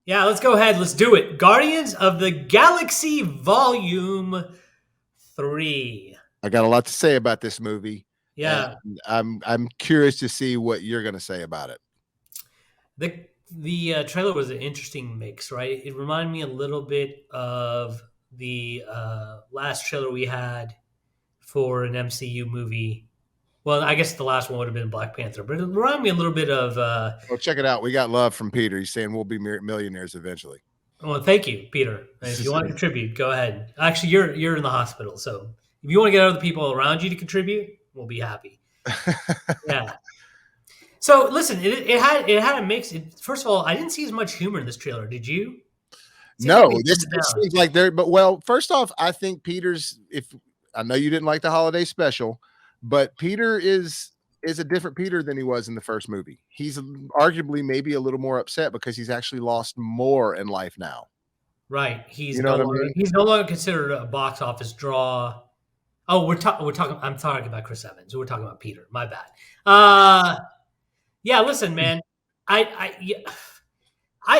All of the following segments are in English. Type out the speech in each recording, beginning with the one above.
Yeah, let's go ahead. Let's do it. Guardians of the Galaxy Volume 3. I got a lot to say about this movie, and Yeah. I'm curious to see what you're going to say about it. The trailer was an interesting mix, right? It reminded me a little bit of the last trailer we had for an MCU movie. Well, I guess the last one would have been Black Panther, but it reminded me a little bit of. Well, check it out. We got love from Peter. He's saying we'll be millionaires eventually. Well, thank you, Peter. And if you want to contribute, go ahead. Actually, you're in the hospital, so if you want to get other people around you to contribute, we'll be happy. Yeah. So listen, it had a mix. First of all, I didn't see as much humor in this trailer. Did you? No, this seems like they're. But well, first off, I think Peter's. If I know you didn't like the holiday special, but Peter is a different Peter than he was in the first movie. He's arguably maybe a little more upset because he's actually lost more in life now. Right. He's You know no what I longer mean? he's no longer considered a box office draw. Oh, we're talking. I'm talking about Chris Evans. We're talking about Peter. My bad. Yeah. Listen, man. Yeah,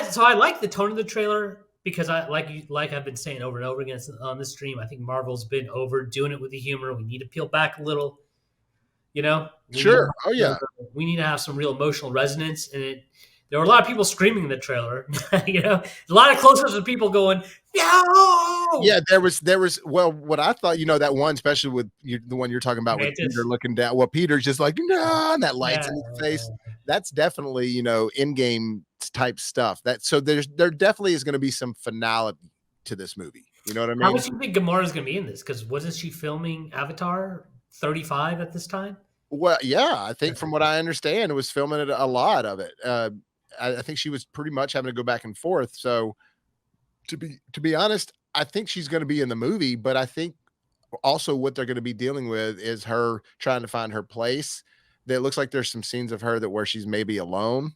so I like the tone of the trailer because I like I've been saying over and over again on this stream. I think Marvel's been overdoing it with the humor. We need to peel back a little. You know, Sure. Oh yeah. We need to have some real emotional resonance, and there were a lot of people screaming in the trailer. You know, a lot of close-ups of people going, "No!" Yeah, there was. Well, what I thought, that one, especially with the one you're talking about with Peter looking down. Well, Peter's just like, no, and that lights in his face. That's definitely, in-game type stuff. So there definitely is going to be some finality to this movie. You know what I mean? How much do you think Gamora's going to be in this? Because wasn't she filming Avatar 35 at this time? Well, yeah, I think from what I understand, it was filming it a lot of it. I think she was pretty much having to go back and forth. So to be honest, I think she's going to be in the movie, but I think also what they're going to be dealing with is her trying to find her place. That looks like there's some scenes of her where she's maybe alone.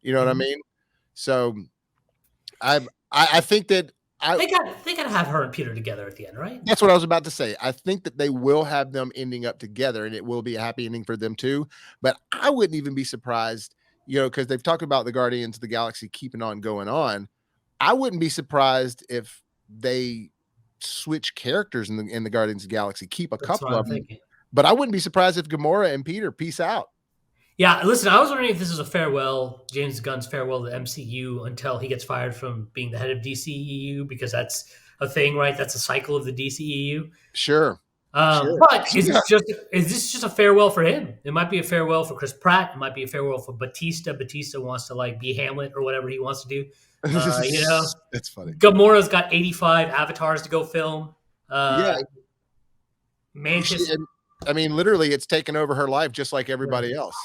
You know what I mean? So I think that they got to have her and Peter together at the end, right? That's what I was about to say. I think that they will have them ending up together, and it will be a happy ending for them too. But I wouldn't even be surprised, because they've talked about the Guardians of the Galaxy keeping on going on. I wouldn't be surprised if they switch characters in the Guardians of the Galaxy, keep a couple of them. But I wouldn't be surprised if Gamora and Peter peace out. Yeah, listen, I was wondering if this is a farewell, James Gunn's farewell to MCU until he gets fired from being the head of DCEU, because that's a thing, right? That's a cycle of the DCEU. Sure. But is this just a farewell for him? It might be a farewell for Chris Pratt. It might be a farewell for Batista. Batista wants to be Hamlet or whatever he wants to do. That's funny. Gamora's got 85 avatars to go film. Yeah. Mantis. I mean, literally, it's taken over her life just like everybody else.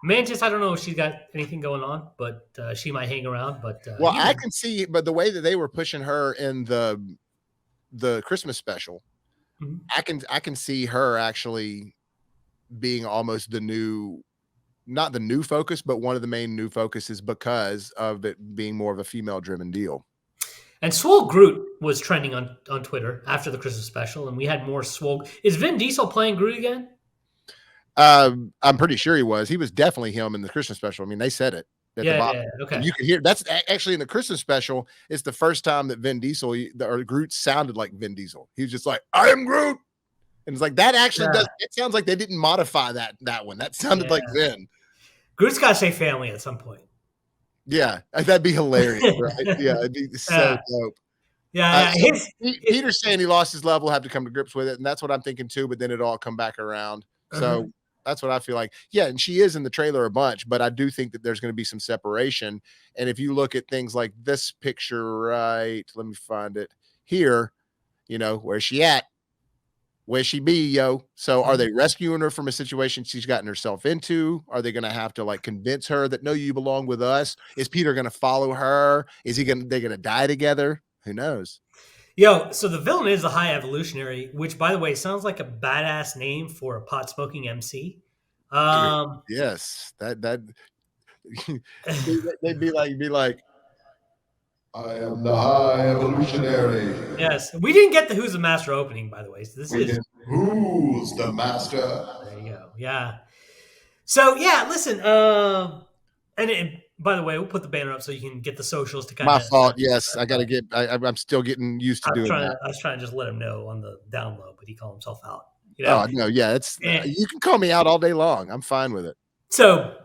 Mantis, I don't know if she's got anything going on, but she might hang around. But I can see, but the way that they were pushing her in the Christmas special, I can see her actually being almost not the new focus, but one of the main new focuses because of it being more of a female-driven deal. And Swole Groot was trending on Twitter after the Christmas special, and we had more Swole. Is Vin Diesel playing Groot again? I'm pretty sure he was. He was definitely him in the Christmas special. I mean, they said it. Yeah, okay. And you could hear that's actually in the Christmas special. It's the first time that Vin Diesel or Groot sounded like Vin Diesel. He was just like, "I am Groot," and it's like that actually does. It sounds like they didn't modify that one. That sounded like Vin. Groot's got to say family at some point. Yeah, that'd be hilarious, right? Yeah, it'd be so dope. Yeah, Peter's saying he lost his love. We'll have to come to grips with it, and that's what I'm thinking too. But then it'll all come back around. So that's what I feel like. Yeah, and she is in the trailer a bunch, but I do think that there's going to be some separation. And if you look at things like this picture, right? Let me find it here. Where's she at? Where's she be, yo? So are they rescuing her from a situation she's gotten herself into? Are they going to have to convince her that no, you belong with us? Is Peter going to follow her? They're going to die together? Who knows? Yo, so the villain is the High Evolutionary, which, by the way, sounds like a badass name for a pot smoking MC. Yes, that they'd be like, I am the High Evolutionary. Yes, we didn't get the Who's the Master opening, by the way. So this is Who's the Master? There you go. Yeah. So yeah, listen. And By the way, we'll put the banner up so you can get the socials to kind My of. fault. Yes, I got to get. I'm still getting used to doing that. I was trying to just let him know on the down low, but he called himself out. Oh no, yeah, it's you can call me out all day long. I'm fine with it. So,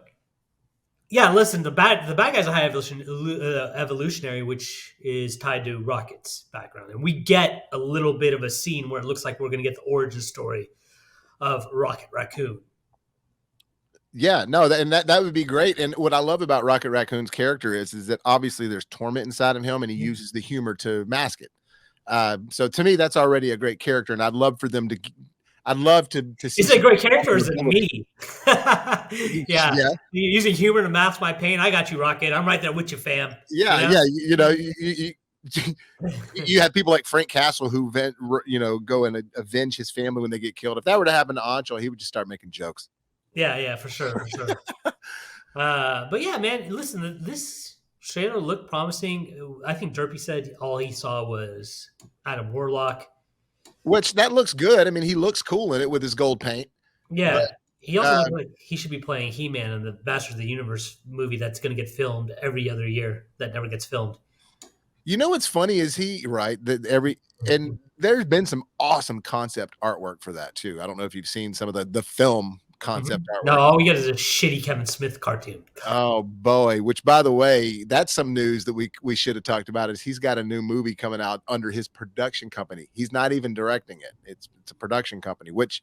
yeah, listen, the bad guy's a high evolutionary, which is tied to Rocket's background, and we get a little bit of a scene where it looks like we're going to get the origin story of Rocket Raccoon. Yeah, no, that would be great. And what I love about Rocket Raccoon's character is that obviously there's torment inside of him, and he uses the humor to mask it. So to me, that's already a great character, and I'd love for them to. I'd love to see. Is it a great character, or is it me? Yeah, using humor to mask my pain. I got you, Rocket. I'm right there with you, fam. Yeah, you have people like Frank Castle who go and avenge his family when they get killed. If that were to happen to Anshul, he would just start making jokes. Yeah, for sure. But yeah, man, listen, this trailer looked promising. I think Derpy said all he saw was Adam Warlock. Which that looks good. I mean, he looks cool in it with his gold paint. Yeah. But, he also looks like he should be playing He-Man in the Masters of the Universe movie that's going to get filmed every other year that never gets filmed. You know what's funny is and there's been some awesome concept artwork for that too. I don't know if you've seen some of the film concept artwork. No, all we get is a shitty Kevin Smith cartoon. Oh boy, which by the way, that's some news that we should have talked about is he's got a new movie coming out under his production company. He's not even directing it. It's a production company, which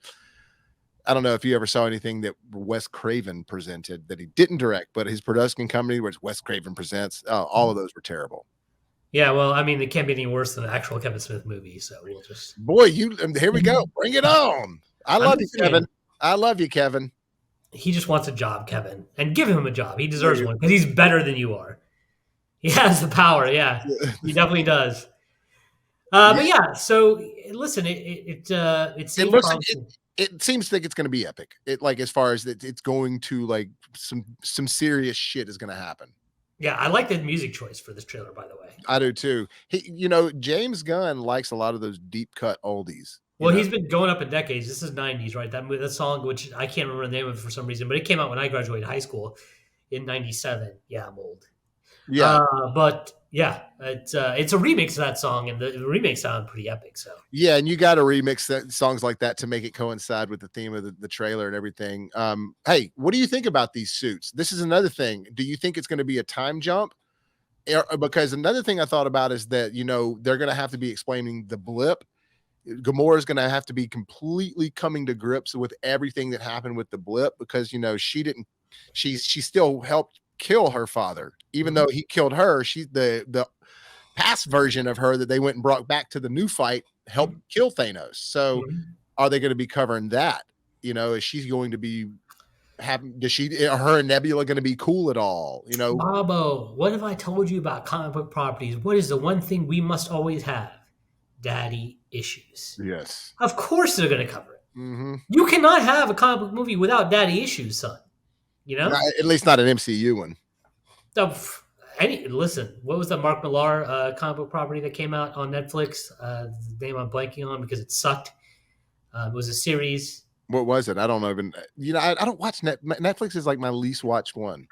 I don't know if you ever saw anything that Wes Craven presented that he didn't direct, but his production company, which Wes Craven presents, all of those were terrible. Yeah, well, I mean, it can't be any worse than the actual Kevin Smith movie, so we'll just... Boy, here we go. Bring it on. I love you, Kevin. I love you, Kevin. He just wants a job, Kevin. And give him a job. He deserves one because he's better than you are. He has the power, yeah. He definitely does. But yeah, so listen, it seems promising. It seems like it's going to be epic. As far as it's going to some serious shit is going to happen. Yeah, I like the music choice for this trailer, by the way. I do too. James Gunn likes a lot of those deep cut oldies. Well, he's been going up in decades. This is 90s, right? That song, which I can't remember the name of it for some reason, but it came out when I graduated high school in 97. Yeah, I'm old. Yeah. But yeah, it's a remix of that song, and the remix sounded pretty epic. So yeah, and you got to remix songs like that to make it coincide with the theme of the trailer and everything. Hey, what do you think about these suits? This is another thing. Do you think it's going to be a time jump? Because another thing I thought about is that they're going to have to be explaining the blip. Gamora is going to have to be completely coming to grips with everything that happened with the blip because she still helped kill her father, even though he killed her. She's the past version of her that they went and brought back to the new fight helped kill Thanos. So are they going to be covering that? Is she going to be her and Nebula going to be cool at all? Bobo, what have I told you about comic book properties? What is the one thing we must always have? Daddy issues. Yes. Of course they're going to cover it. Mm-hmm. You cannot have a comic book movie without daddy issues, son. At least not an MCU one. Listen, what was the Mark Millar comic book property that came out on Netflix? The name I'm blanking on because it sucked. It was a series. What was it? I don't even. I don't watch Netflix is like my least watched one.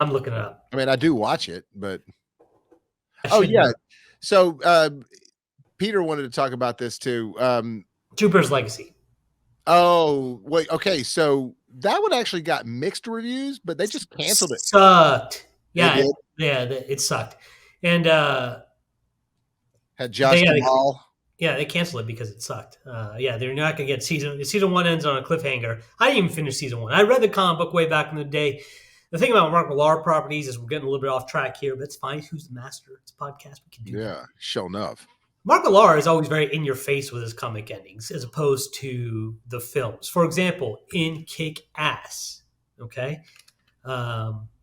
I'm looking it up. I mean, I do watch it, but yeah. So Peter wanted to talk about this too. Jupiter's Legacy. Oh, wait. Okay. So that one actually got mixed reviews, but they just canceled it. Sucked. Yeah. It sucked. And had Josh Hall. Yeah, they canceled it because it sucked. They're not going to get season one ends on a cliffhanger. I didn't even finish season one. I read the comic book way back in the day. The thing about Mark Millar properties is we're getting a little bit off track here, but it's fine. Who's the master? It's a podcast. We can do that. Yeah, sure enough. Mark Millar is always very in your face with his comic endings as opposed to the films. For example, in Kick-Ass, okay?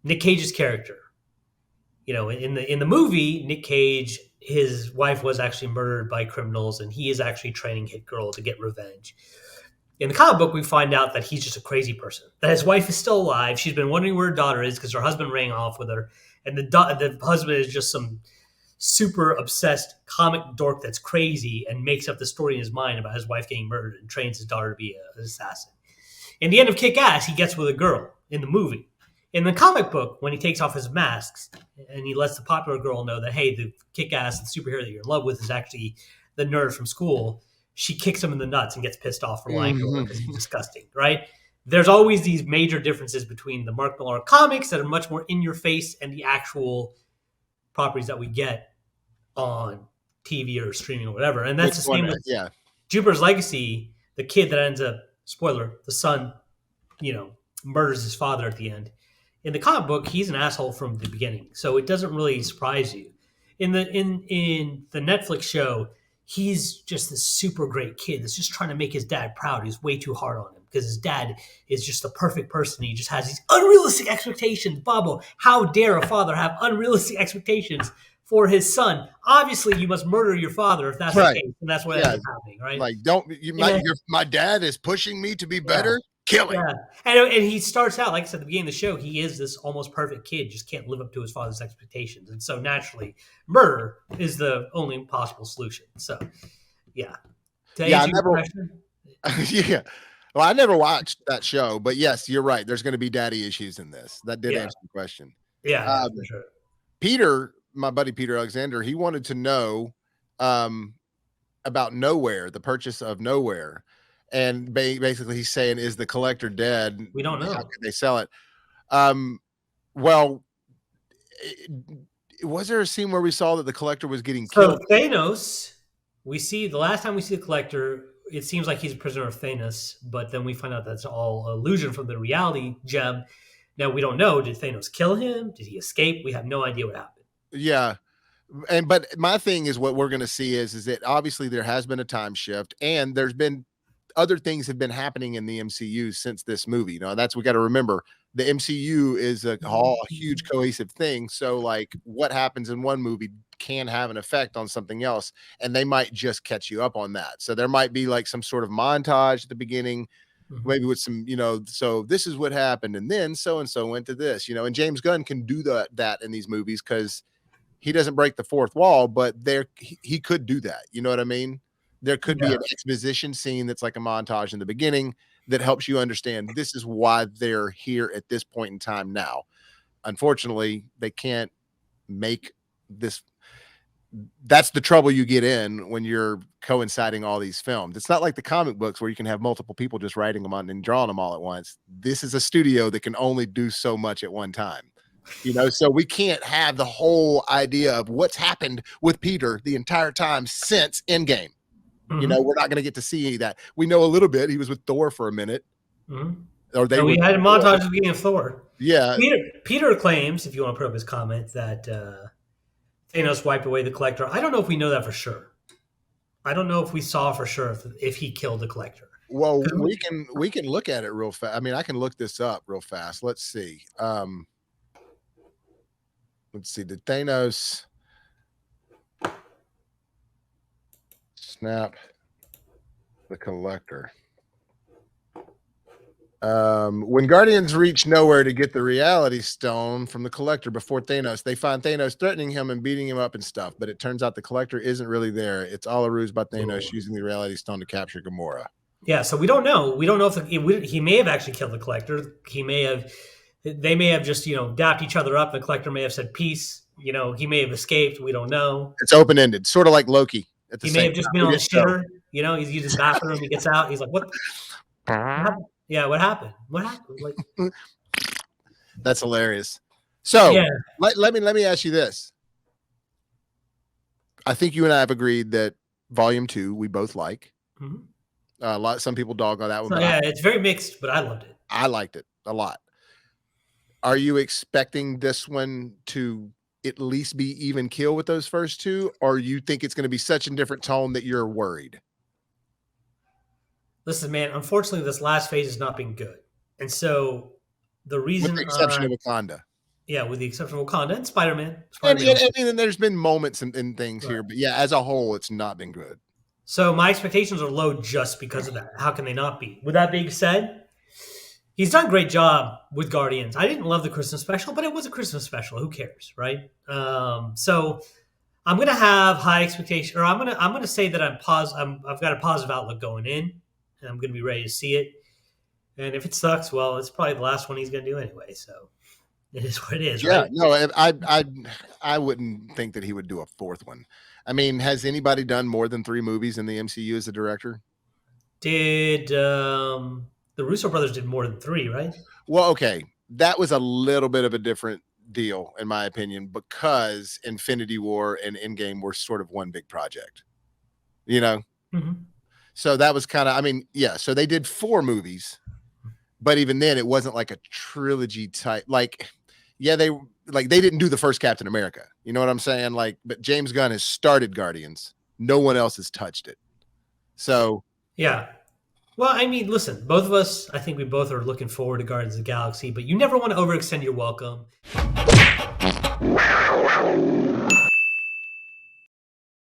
Nick Cage's character. In the movie, Nick Cage, his wife was actually murdered by criminals, and he is actually training Hit Girl to get revenge. In the comic book, we find out that he's just a crazy person, that his wife is still alive. She's been wondering where her daughter is because her husband ran off with her. And the husband is just some super obsessed comic dork that's crazy and makes up the story in his mind about his wife getting murdered and trains his daughter to be an assassin. In the end of Kick-Ass, he gets with a girl in the movie. In the comic book, when he takes off his masks and he lets the popular girl know that, hey, the kick-ass the superhero that you're in love with is actually the nerd from school, she kicks him in the nuts and gets pissed off for lying to her because he's disgusting, right? There's always these major differences between the Mark Millar comics that are much more in your face and the actual properties that we get on TV or streaming or whatever. And that's the same with Jupiter's Legacy. The kid that ends up, spoiler, the son, murders his father at the end. In the comic book, he's an asshole from the beginning, so it doesn't really surprise you. In the Netflix show, he's just this super great kid that's just trying to make his dad proud. He's way too hard on him because his dad is just the perfect person. He just has these unrealistic expectations. Bobo, how dare a father have unrealistic expectations for his son? Obviously, you must murder your father if that's the case, and that's what ends up happening, right? Like, my dad is pushing me to be better. Kill him. Yeah. And he starts out, like I said at the beginning of the show, he is this almost perfect kid, just can't live up to his father's expectations. And so naturally, murder is the only possible solution. So, yeah. Yeah. Well, I never watched that show, but yes, you're right. There's going to be daddy issues in this. That did answer the question. Yeah, for sure. Peter, my buddy Peter Alexander, he wanted to know about Nowhere, the purchase of Nowhere. And basically he's saying, is the collector dead? We don't know. How could they sell it? Well, was there a scene where we saw that the collector was getting killed? So Thanos, the last time we see the collector, it seems like he's a prisoner of Thanos, but then we find out that's all illusion from the reality gem. Now, we don't know. Did Thanos kill him? Did he escape? We have no idea what happened. Yeah. But my thing is what we're going to see is that obviously there has been a time shift, and there's been other things have been happening in the MCU since this movie. We got to remember the MCU is a huge cohesive thing. So like what happens in one movie can have an effect on something else, and they might just catch you up on that. So there might be like some sort of montage at the beginning, maybe with some, so this is what happened. And then so-and-so went to this, and James Gunn can do that in these movies because he doesn't break the fourth wall, but he could do that. You know what I mean? There could be an exposition scene that's like a montage in the beginning that helps you understand this is why they're here at this point in time now. Unfortunately, they can't make this. That's the trouble you get in when you're coinciding all these films. It's not like the comic books where you can have multiple people just writing them on and drawing them all at once. This is a studio that can only do so much at one time. So we can't have the whole idea of what's happened with Peter the entire time since Endgame. We're not going to get to see that. We know a little bit. He was with Thor for a minute. Or we had a montage at the beginning of Thor. Yeah. Peter claims, if you want to put up his comment, that Thanos wiped away the collector. I don't know if we know that for sure. I don't know if we saw for sure if he killed the collector. Well, we can look at it real fast. I mean, I can look this up real fast. Let's see. Did Thanos snap the collector? When Guardians reach Nowhere to get the reality stone from the collector before Thanos, they find Thanos threatening him and beating him up and stuff, but it turns out the collector isn't really there. It's all a ruse by Thanos using the reality stone to capture Gamora. Yeah, so we don't know. We don't know if he may have actually killed the collector. They may have just, dapped each other up. The collector may have said peace. He may have escaped. We don't know. It's open-ended, sort of like Loki. He may have just been on the shitter. He's using the bathroom. He gets out. He's like, what happened? Yeah, what happened? What happened? Like, that's hilarious. So let me ask you this. I think you and I have agreed that Volume 2 we both like. Some people dog on that one. So, it's very mixed, but I loved it. I liked it a lot. Are you expecting this one to at least be even keel with those first two, or you think it's going to be such a different tone that you're worried? Listen, man, unfortunately, this last phase has not been good. And so the reason... With the exception of Wakanda. Yeah, with the exception of Wakanda and Spider-Man. And there's been moments and things here, but as a whole, it's not been good. So my expectations are low just because of that. How can they not be? With that being said, he's done a great job with Guardians. I didn't love the Christmas special, but it was a Christmas special. Who cares, right? So I'm going to have high expectations, or I'm going to say that I've got a positive outlook going in, and I'm going to be ready to see it. And if it sucks, well, it's probably the last one he's going to do anyway. So It is what it is, Yeah, right? no, I wouldn't think that he would do a fourth one. I mean, has anybody done more than 3 movies in the MCU as a director? Did the Russo brothers did more than 3, right? Well, okay, that was a little bit of a different deal, in my opinion, because Infinity War and Endgame were sort of one big project, you know? Mm-hmm. So that was kind of, I mean, yeah, so they did 4 movies, but even then it wasn't like a trilogy type. Like, yeah, they didn't do the first Captain America. You know what I'm saying? Like, but James Gunn has started Guardians. No one else has touched it. So Yeah. Well, I mean, listen, both of us, I think we both are looking forward to Guardians of the Galaxy, but you never want to overextend your welcome.